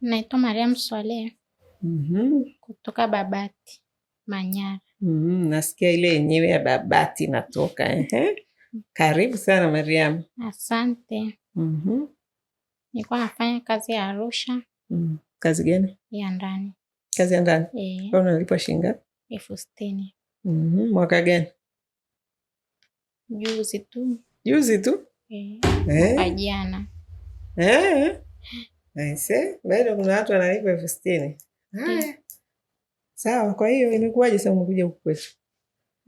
Naitwa Mariam Swaleh. Kutoka Babati, Manyara. Nasikia ile yenyewe ya Babati natoka. Karibu sana Mariam. Asante. Nilikuwa nafanya kazi ya Arusha. Kazi gani? Ya ndani. Kazi ya ndani? Kwa unalipwa shilingi ngapi? 60,000. Mwaka gani? Juzi tu. Juzi tu? Mwaka jana. Aise, bado kuna watu wanalipwa 60,000. Sawa, kwa hiyo imekuwaje sasa umekuja huku kwetu?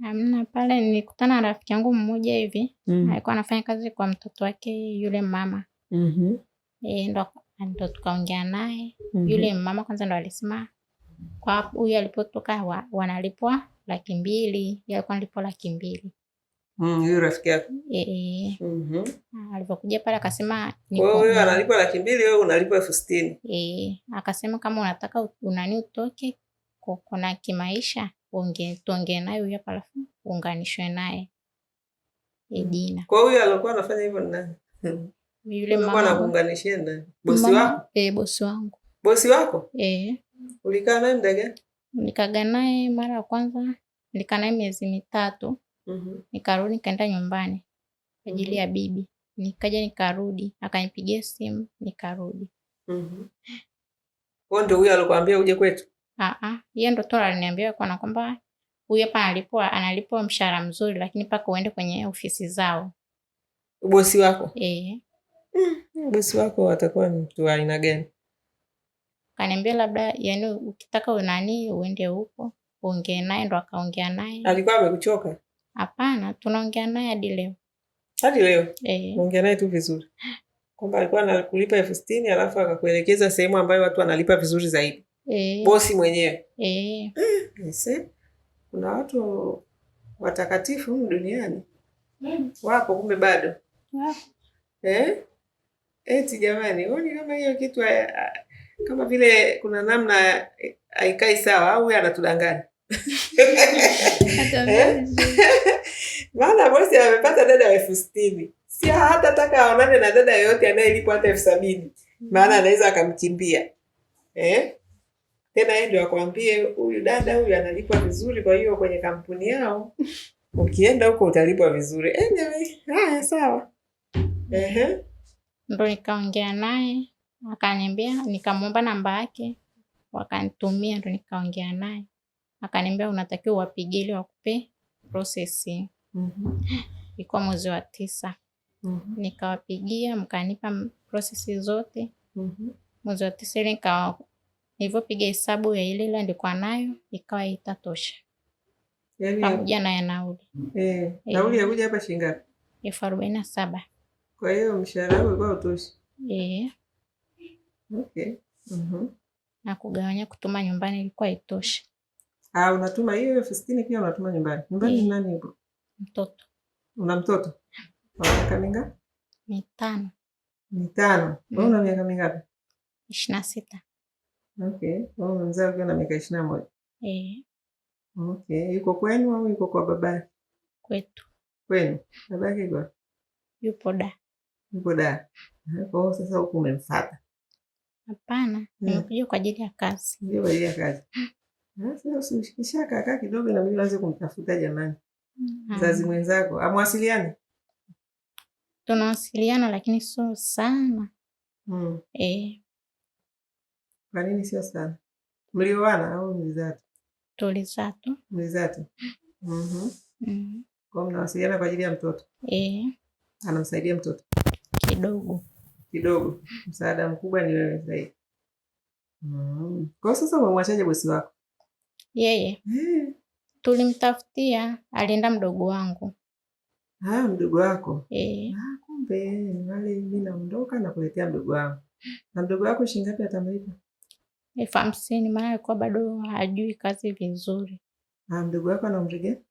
Hamna, pale nilikutana na rafiki yangu mmoja hivi. Alikuwa anafanya kazi kwa mtoto wake yule mama. Ndo tukaongea naye. Yule mama kwanza ndo alisema kwa huyu alipotoka wanalipwa 200,000. Yeye alikuwa analipwa 200,000. Huyu rafiki yako? Alipokuja pale akasema kwa hiyo analipwa 200,000, wewe unalipwa 60,000. Akasema kama unataka utoke kuna kimaisha tuongee naye huyu hapa alafu uunganishwe naye Edina. Kwa hiyo alikuwa anafanya hivyo ni nani? Yule mama anakuunganishia ndani. Bosi wako? Bosi wangu. Bosi wako? Ulikaa naye muda gani? Nikakaa naye mara ya kwanza, nilikaa naye miezi 3. Nikarudi nikaenda nyumbani kwa ajili ya bibi. Nikaja nikarudi, akanipigia simu nikarudi. Kwa ndio huyo alikwambia uje kwetu? Yeye ndo tu aliniambia kwa kwamba huyu hapa analipwa mshahara mzuri lakini paka uende kwenye ofisi zao. Bosi wako? Bosi wako atakuwa mtu wa aina gani? Kaniambia labda yani ukitaka uende huko, ongea naye, ndo akaongea naye. Alikuwa amekuchoka? Hapana, tunaongea naye hadi leo. Hadi leo? Ongea naye tu vizuri. Kwamba alikuwa anakulipa 60,000 alafu akakuelekeza sehemu ambayo watu wanalipa vizuri zaidi. Bosi mwenyewe. Kuna watu watakatifu humu duniani. Wapo kumbe bado. Eti jamani, huoni kama hiyo kitu kama vile kuna namna haikai sawa au anatudanganya? Maana bosi amepata dada 60,000. Si hata taka aonane na dada yoyote anayelipwa hata 70,000. Maana anaweza akamkimbia. Tena yeye ndio akwambie huyu dada huyu analipwa vizuri, kwa hiyo kwenye kampuni yao ukienda huko utalipwa vizuri. Haya sawa. Ndo nikaongea naye, akaniambia, nikamwomba namba yake, wakanitumia, ndo nikaongea naye. Akaniambia unatakiwa uwapigie ili wakupe processing. Ilikuwa mwezi wa 9. Nikawapigia, mkanipa process zote. Mwezi wa 9 ile nilivyopiga hesabu ya ile nilikuwa nayo ikawa itatosha. Yaani pamoja na ya nauli. Nauli ya kuja hapa shilingi ngapi? 47,000. Kwa hiyo mshahara wako ulikuwa utoshi? Okay. Na kugawanya kutuma nyumbani ilikuwa itoshi. Unatuma hiyo 60,000 pia unatuma nyumbani? Nyumbani nani yupo? Mtoto. Una mtoto? Wa miaka mingapi? 5. 5. Wewe una miaka mingapi? 26. Okay. Wewe mzee ukiwa na miaka 21. Okay. Yuko kwenu au yuko kwa babake? Kwetu. Kwenu? Babake yuko? Yupo da. Yupo da. Kwa hiyo sasa huko umemfuata? Hapana, nimekuja kwa ajili ya kazi. Ndio, kwa ajili ya kazi. Sasa usimshikisha kaka kidogo na mimi naanza kumtafuta jamani. Mzazi mwenzako, amwasiliane? Tunawasiliana lakini sio sana. Kwa nini sio sana? Mlioana au mlizaa? Tulizaa tu. Mlizaa tu. Kwa mnawasiliana kwa ajili ya mtoto? Anamsaidia mtoto? Kidogo. Kidogo. Msaada mkubwa ni wewe zaidi. Kwa sasa umemwachaje bosi wako? Yeye. Tulimtafutia, alienda mdogo wangu. Mdogo wako? Kumbe wale mimi naondoka na kuletea mdogo wangu. Na mdogo wako shilingi ngapi atamlipa? 50,000, maana alikuwa bado hajui kazi vizuri. Mdogo wako ana umri gani?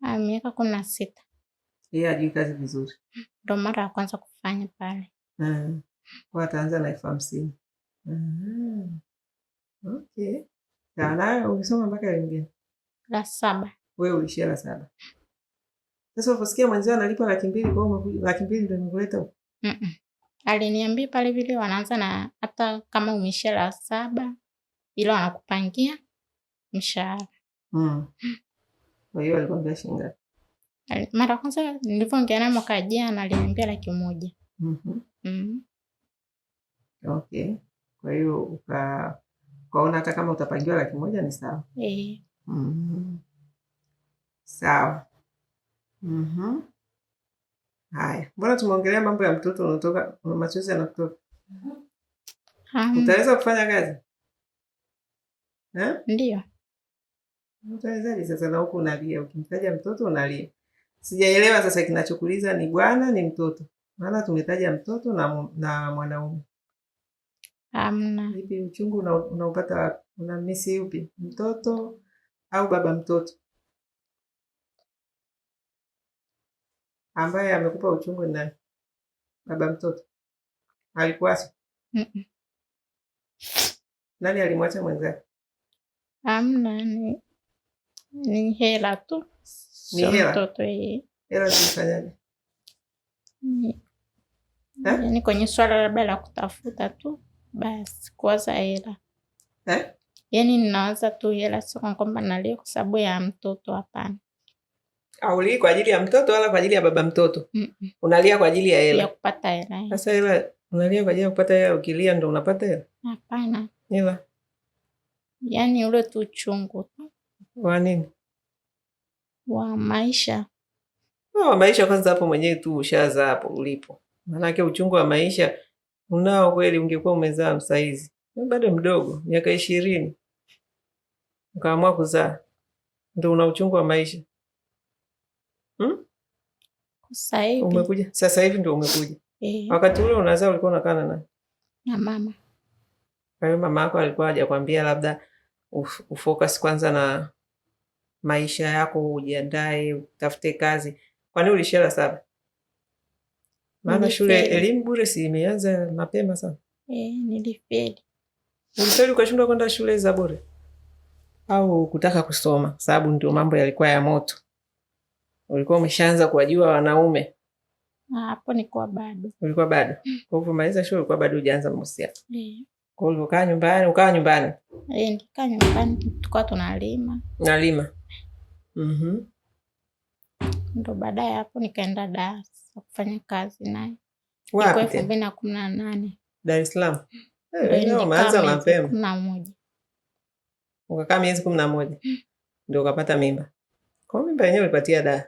Miaka 16. Yeye hajui kazi vizuri. Ndo mara ya kwanza kufanya pale. Kwa ataanza na 50,000. Okay. Na ulisoma mpaka lingine? La 7. Wewe ulishia la 7. Sasa usikia mwenzao analipa 200,000 kwa hiyo 200,000 ndio nikuleta huko. Aliniambia pale vile wanaanza na hata kama umeishia la 7 ila wanakupangia mshahara. Kwa hiyo alikwambia shilingi ngapi? Mara kwanza nilivyoongea naye mwaka jana aliniambia 100,000. Okay. Kwa hiyo ukaona hata kama utapangiwa 100,000 ni sawa. Sawa. Haya, mbona tumeongelea mambo ya mtoto unatoka machozi yanatoka? Utaweza kufanya kazi? Ndio. Utawezaje sasa na huku unalia? Ukimtaja mtoto unalia. Sijaelewa sasa kinachokuliza ni bwana ni mtoto. Maana tumetaja mtoto na mwanaume. Hamna. Hivi uchungu unaupata wapi? Unamisi upi? Mtoto au baba mtoto? Ambaye amekupa uchungu ni nani? Baba mtoto. Alikuacha? Nani alimwacha mwenzake? Hamna, ni hela tu. Ni hela? Mtoto hela zifanyaje? Yaani kwenye swala labda la kutafuta tu basi kuwaza hela. Yaani ninawaza tu hela, sio kwamba nalia kwa sababu ya mtoto, hapana. Haulii kwa ajili ya mtoto wala kwa ajili ya baba mtoto? Unalia kwa ajili ya hela? Ya kupata hela. Sasa hela unalia kwa ajili ya kupata hela, ukilia ndo unapata hela? Hapana. Hela? Yaani ule tu uchungu tu. Wa nini? Wa maisha. Wa maisha kwanza hapo mwenyewe tu ushazaa hapo ulipo. Maanake uchungu wa maisha unao kweli, ungekuwa umezaa msaizi. Bado mdogo, miaka 20. Ukaamua kuzaa. Ndio una uchungu wa maisha. Sasa hivi. Umekuja. Sasa hivi ndio umekuja. Wakati ule unazaa ulikuwa unakaa na nani? Na mama. Kwa hiyo mama yako alikuwa hajakwambia labda ufocus kwanza na maisha yako, ujiandae, utafute kazi? Kwani ulishia la 7? Maana shule elimu bure si imeanza mapema sana. Nilifeli. Ulifeli ukashindwa kwenda shule za bure? Au kutaka kusoma? Sababu ndio mambo yalikuwa ya moto. Ulikuwa umeshaanza kuwajua wanaume? Hapo nilikuwa bado. Ulikuwa bado? Kwa hivyo maliza shule ulikuwa bado hujaanza mahusiano? Kwa hiyo ukaa nyumbani, ukaa nyumbani? Nikaa nyumbani, tulikuwa tunalima. Nalima. Ndo baadaye hapo nikaenda Dar kufanya kazi naye. Wapi? 2018. Dar es Salaam. Umeanza mapema. 11. Ukakaa miezi 11. Ndio ukapata mimba. Kwa mimba yenyewe ulipatia Dar.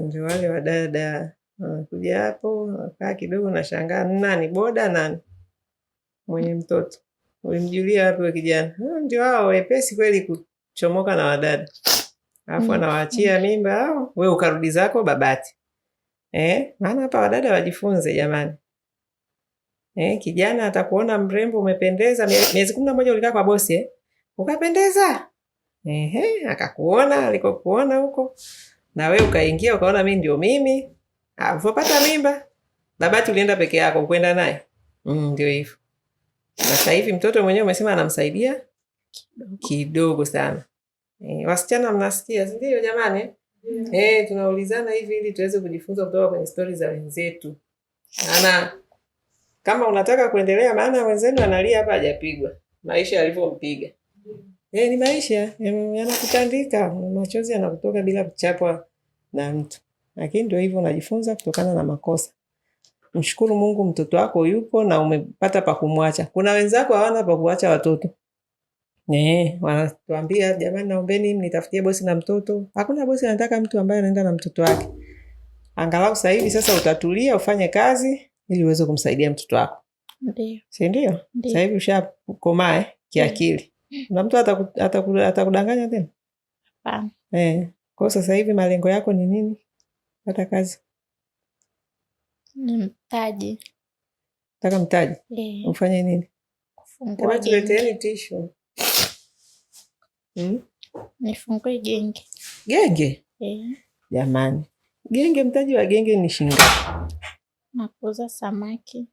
Ndio wale wa dada wanakuja hapo, wakaa kidogo, nashangaa nani boda nani mwenye mtoto. Ulimjulia wapi wewe kijana? Ndio hao wepesi kweli kuchomoka na wadada. Alafu anawaachia mimba hao, wewe ukarudi zako Babati. Maana hapa wadada wajifunze jamani. Kijana atakuona mrembo, umependeza, miezi 11 ulikaa kwa bosi ukapendeza. Akakuona, alikokuona huko. Na wewe ukaingia ukaona mimi ndio mimi. Ulipopata mimba, Babati ulienda peke yako, ukwenda naye? Ndio hivyo. Na sasa hivi mtoto mwenyewe umesema anamsaidia kidogo sana. Wasichana mnasikia, si ndio jamani? Tunaulizana hivi ili tuweze kujifunza kutoka kwenye stori za wenzetu. Maana kama unataka kuendelea, maana wenzenu analia hapa hajapigwa. Maisha yalivyompiga. Ni maisha yanakutandika, machozi yanakutoka bila kuchapwa na mtu. Lakini ndio hivyo, unajifunza kutokana na makosa. Mshukuru Mungu mtoto wako yupo na umepata pa kumwacha. Kuna wenzako hawana pa kuacha watoto. Wanatuambia jamani, naombeni mnitafutie bosi na mtoto. Hakuna bosi anataka mtu ambaye anaenda na mtoto wake. Angalau sasa hivi sasa utatulia, ufanye kazi ili uweze kumsaidia mtoto wako. Ndio. Si ndio? Sasa hivi ushakomaa kiakili. Na mtu atakudanganya tena? Hapana. Kwa sasa hivi malengo yako ni nini? Pata kazi. Ni mtaji. Nataka mtaji? Ufanye nini? Kufungua genge. Tuleteeni tishu. Nifungue genge. Genge? Jamani. Genge, mtaji wa genge ni shilingi ngapi? Na kuuza samaki.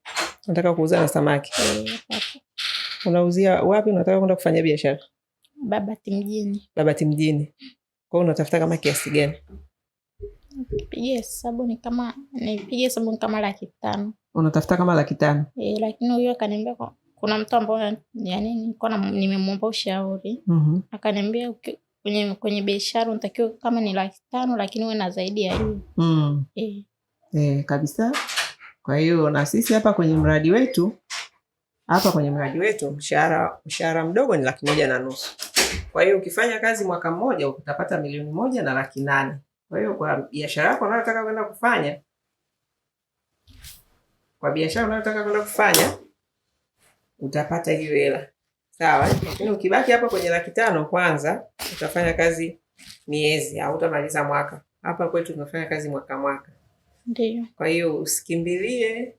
Nataka kuuza na samaki? Unauzia wapi? Unataka kwenda kufanya biashara? Babati mjini. Babati mjini. Kwa hiyo unatafuta kama kiasi gani? Nipige sabuni kama 500,000. Unatafuta kama 500,000? Lakini huyo akaniambia kuna mtu ambaye yani nilikuwa nimemwomba ushauri. Akaniambia kwenye biashara unatakiwa kama ni 500,000 lakini uwe na zaidi ya hiyo. Kabisa. Kwa hiyo na sisi hapa kwenye mradi wetu mshahara mdogo ni 1,500,000. Kwa hiyo ukifanya kazi mwaka mmoja utapata 1,108,000. Kwa hiyo kwa biashara yako unayotaka kwenda kufanya, utapata hiyo hela. Sawa? Lakini ukibaki hapa kwenye 500,000 kwanza utafanya kazi miezi au utamaliza mwaka. Hapa kwetu tunafanya kazi mwaka. Ndio. Kwa hiyo usikimbilie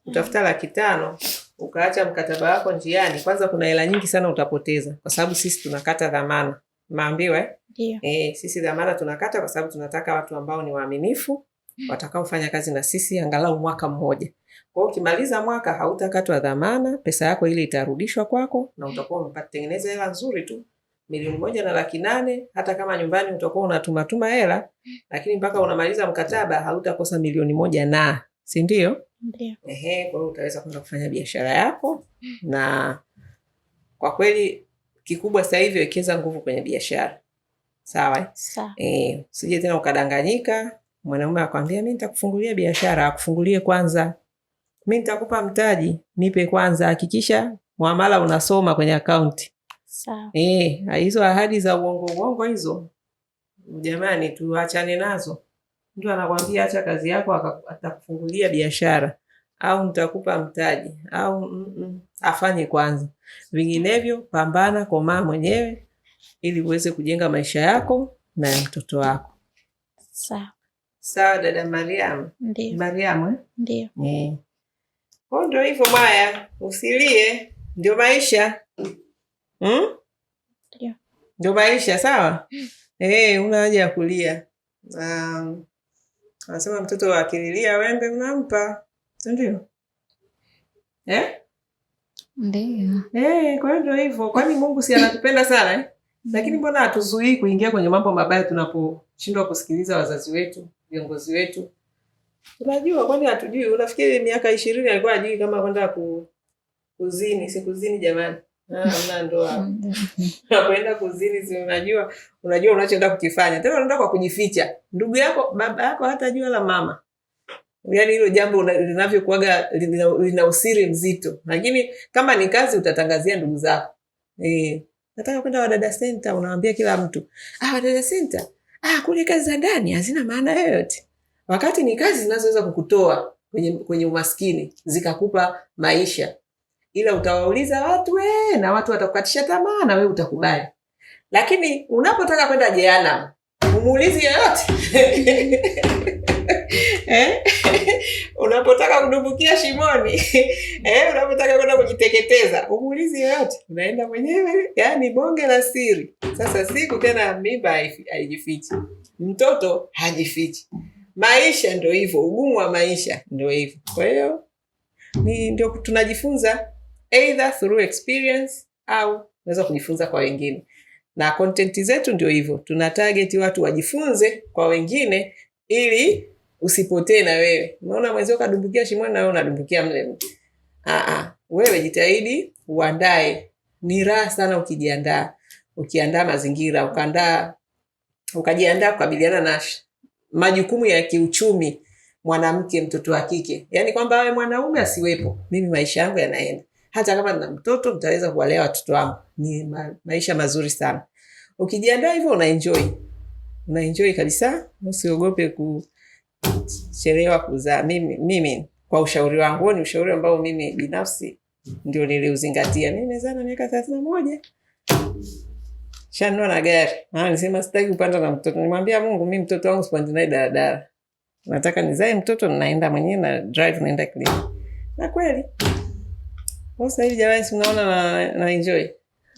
utafuta 500,000 ukaacha mkataba wako njiani. Kwanza kuna hela nyingi sana utapoteza kwa sababu sisi tunakata dhamana. Maambiwa Ndio. Sisi dhamana tunakata kwa sababu tunataka watu ambao ni waaminifu watakaofanya kazi na sisi angalau mwaka mmoja. Kwa hiyo ukimaliza mwaka hautakatwa dhamana, pesa yako ile itarudishwa kwako na utakuwa umetengeneza hela nzuri tu. 1,108,000 hata kama nyumbani utakuwa unatumatuma hela, lakini mpaka unamaliza mkataba hautakosa 1,000,000 na, si ndio? Ndio. Kwa hiyo utaweza kwenda kufanya biashara yako, na kwa kweli kikubwa sasa hivi wekeza nguvu kwenye biashara. Sawa? Sawa. Usije tena ukadanganyika, mwanaume akwambia mimi nitakufungulia biashara, akufungulie kwanza. Mimi nitakupa mtaji, nipe kwanza, hakikisha muamala unasoma kwenye akaunti. Sawa. Hizo ahadi za uongo hizo, jamani, tuachane nazo. Mtu anakwambia acha kazi yako atakufungulia biashara au nitakupa mtaji au afanye kwanza. Vinginevyo pambana, komaa mwenyewe ili uweze kujenga maisha yako na ya mtoto wako. Sawa dada Mariam? Ndio. Mariam? Ndio. Ndio hivyo Maya, usilie, ndio maisha. Ndio maisha, sawa? Una haja ya kulia. Anasema mtoto akililia wembe unampa. Ndio? Ndio. Kwa hiyo ndio hivyo. Kwani Mungu si anatupenda sana Lakini mbona hatuzuii kuingia kwenye mambo mabaya tunaposhindwa kusikiliza wazazi wetu, viongozi wetu? Unajua kwani hatujui? Unafikiri miaka 20 alikuwa hajui kama kwenda kuzini? Si kuzini jamani. Hamna ndoa. Unapoenda kuzini si unajua unachoenda kukifanya. Tena unaenda kwa kujificha. Ndugu yako, baba yako hatajua la mama. Yaani hilo jambo linavyokuaga lina usiri mzito. Lakini kama ni kazi utatangazia ndugu zako. Nataka kwenda Wadada Center, unawaambia kila mtu. Wadada Center. Kule kazi za ndani hazina maana yoyote. Wakati ni kazi zinazoweza kukutoa kwenye umaskini, zikakupa maisha. Ila utawauliza watu na watu watakukatisha tamaa na wewe utakubali. Lakini unapotaka kwenda jehanamu, umuulizi yoyote. Unapotaka kudumbukia shimoni, unapotaka kwenda kujiteketeza, umuulizi yoyote. Unaenda mwenyewe, yani bonge la siri. Sasa siku tena mimba haijifichi. Mtoto hajifichi. Maisha ndio hivyo, ugumu wa maisha ndio hivyo. Kwa hiyo ndio tunajifunza either through experience au unaweza kujifunza kwa wengine. Na content zetu ndio hivyo. Tuna target watu wajifunze kwa wengine ili usipotee na wewe. Unaona mwenzio kadumbukia shimoni na wewe unadumbukia mle. Wewe jitahidi uandae. Ni raha sana ukijiandaa. Ukiandaa mazingira, ukajiandaa kukabiliana na majukumu ya kiuchumi mwanamke, mtoto wa kike. Yaani kwamba wewe mwanaume asiwepo, mimi maisha yangu yanaenda. Hata kama nina mtoto nitaweza kuwalea watoto wangu. Ni maisha mazuri sana. Ukijiandaa hivyo unaenjoy kabisa. Usiogope kuchelewa kuzaa. Mimi kwa ushauri wangu, ni ushauri ambao mimi binafsi ndio niliuzingatia. Mimi nimezaa na miaka 31. Shanunua na gari. Nisema sitaki kupanda na mtoto. Nimwambia Mungu, mimi mtoto wangu sipandi naye daladala. Nataka nizae mtoto naenda mwenyewe na drive naenda kliniki. Na kweli. Sasa hivi jamani, unaona na enjoy.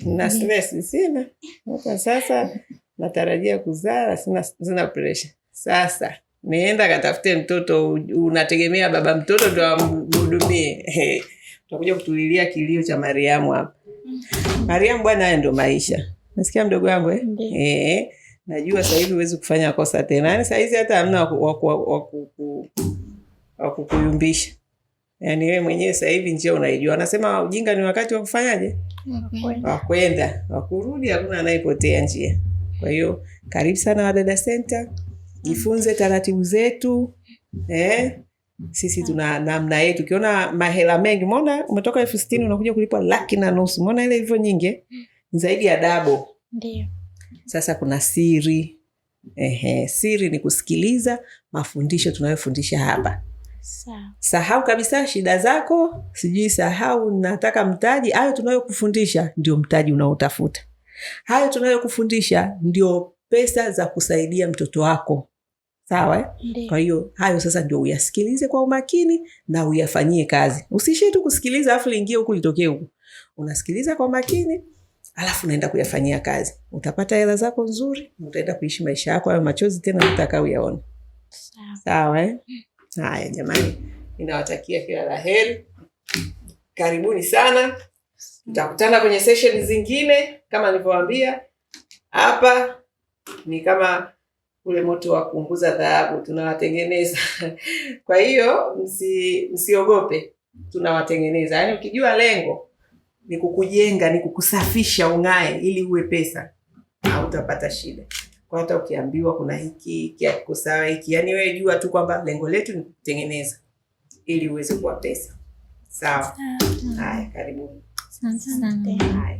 Na stress sina. Hata sasa natarajia kuzaa, sina pressure. Sasa nienda katafute mtoto, unategemea baba mtoto ndio amhudumie. Tutakuja kutulilia kilio cha Mariamu hapa. Mariamu bwana, haya ndio maisha. Nasikia mdogo wangu najua sasa hivi huwezi kufanya kosa tena. Yaani sasa hizi hata hamna wa kukuyumbisha. Yaani wewe mwenyewe sasa hivi njia unaijua. Anasema ujinga ni wakati wa kufanyaje? Wa kwenda. Wa kurudi hakuna anayepotea njia. Kwa hiyo karibu sana Wadada Center. Jifunze taratibu zetu. Sisi tuna namna yetu. Ukiona mahela mengi, umeona umetoka 60,000 unakuja kulipwa 1,500,000. Umeona ile hivyo nyingi? Ni zaidi ya double. Ndio. Sasa kuna siri. Siri ni kusikiliza mafundisho tunayofundisha hapa. Sawa. Sahau kabisa shida zako, sijui sahau nataka mtaji. Hayo tunayokufundisha ndio mtaji unaotafuta. Hayo tunayokufundisha ndio pesa za kusaidia mtoto wako. Sawa? Kwa hiyo hayo sasa ndio uyasikilize kwa umakini na uyafanyie kazi. Usishie tu kusikiliza afu liingie huku litokee huku. Unasikiliza kwa makini, alafu unaenda kuyafanyia kazi. Utapata hela zako nzuri, utaenda kuishi maisha yako hayo machozi tena utakao yaone. Sawa? Haya jamani, ninawatakia kila la heri. Karibuni sana. Tutakutana kwenye session zingine kama nilivyowaambia. Hapa ni kama ule moto wa kuunguza dhahabu tunawatengeneza. Kwa hiyo msiogope, tunawatengeneza. Yaani ukijua lengo ni kukujenga, ni kukusafisha ung'ae ili uwe pesa, hautapata shida. Kwa hata ukiambiwa kuna hiki kusawa hiki, yani wewe jua tu kwamba lengo letu ni kutengeneza ili uweze kuwa pesa. Sawa? Haya, karibuni. Asante. Haya.